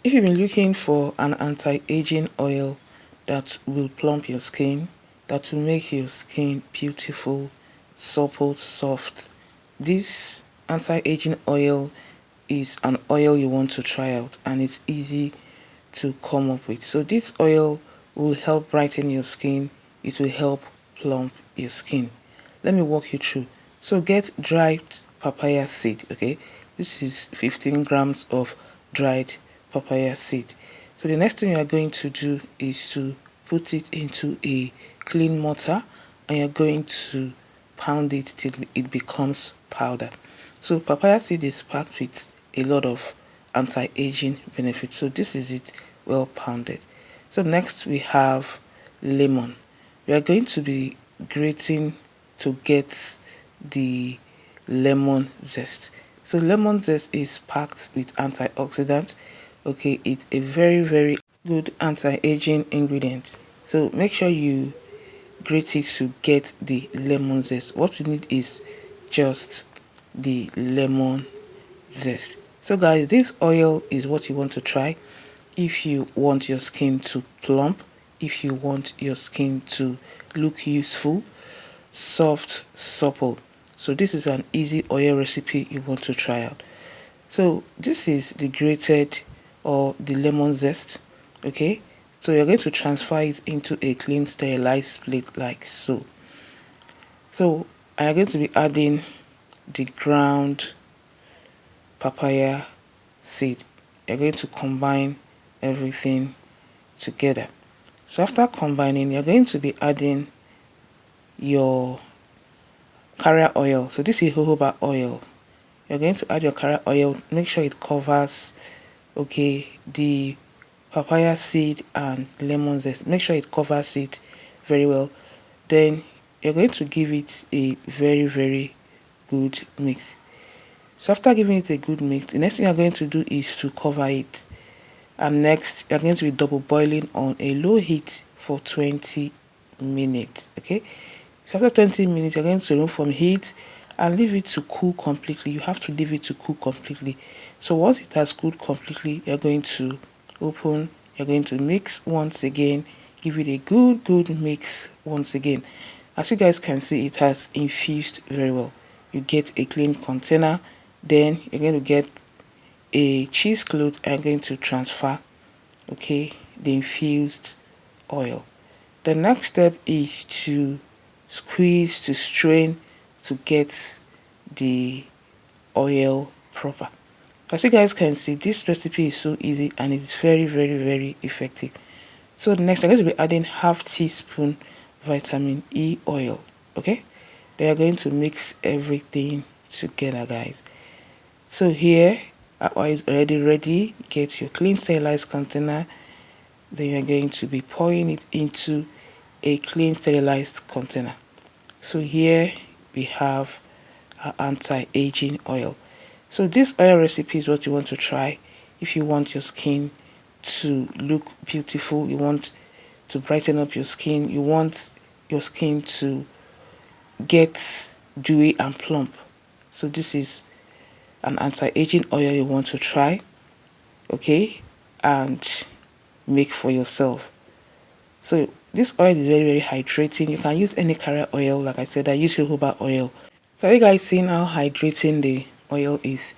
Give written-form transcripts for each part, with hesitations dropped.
If you've been looking for an anti-aging oil that will plump your skin, that will make your skin beautiful, supple, soft, this anti-aging oil is an oil you want to try out, and it's easy to come up with. So this oil will help brighten your skin. It will help plump your skin. Let me walk you through. So get dried papaya seed. Okay, this is 15 grams of dried papaya seed. So the next thing you are going to do is to put it into a clean mortar, and you're going to pound it till it becomes powder. So papaya seed is packed with a lot of anti-aging benefits. So this is it, well pounded. So next we have lemon. We are going to be grating to get the lemon zest. So lemon zest is packed with antioxidants. Okay, it's a very good anti-aging ingredient. So make sure you grate it to get the lemon zest. What we need is just the lemon zest. So guys, this oil is what you want to try if you want your skin to plump, if you want your skin to look youthful, soft, supple. So this is an easy oil recipe you want to try out. So this is the grated or the lemon zest. Okay, so you're going to transfer it into a clean sterilized plate like so. So I'm going to be adding the ground papaya seed. You're going to combine everything together. So after combining, you're going to be adding your carrier oil. So this is jojoba oil. You're going to add your carrier oil. Make sure it covers, okay, the papaya seed and lemon zest. Make sure it covers it very well. Then you're going to give it a very good mix. So after giving it a good mix, the next thing you're going to do is to cover it. And next, you're going to be double boiling on a low heat for 20 minutes. Okay, so after 20 minutes, you're going to remove from heat and leave it to cool completely. You have to leave it to cool completely. So once it has cooled completely, you're going to open, you're going to mix once again, give it a good mix once again. As you guys can see, it has infused very well. You get a clean container, then you're going to get a cheesecloth. I'm going to transfer, okay, the infused oil. The next step is to squeeze, to strain, to get the oil proper. As you guys can see, this recipe is so easy and it's very effective. So next, I'm going to be adding half teaspoon vitamin E oil. Okay, they are going to mix everything together, guys. So here our oil is already ready. Get your clean sterilized container. Then you're going to be pouring it into a clean sterilized container. So here we have our anti-aging oil. So this oil recipe is what you want to try if you want your skin to look beautiful, you want to brighten up your skin, you want your skin to get dewy and plump. So this is an anti-aging oil you want to try, okay, and make for yourself. So this oil is very hydrating. You can use any carrier oil. Like I said, I use jojoba oil. So are you guys seeing how hydrating the oil is?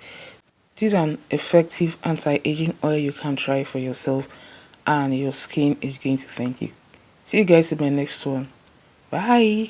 This is an effective anti-aging oil you can try for yourself, and your skin is going to thank you. See you guys in my next one. Bye.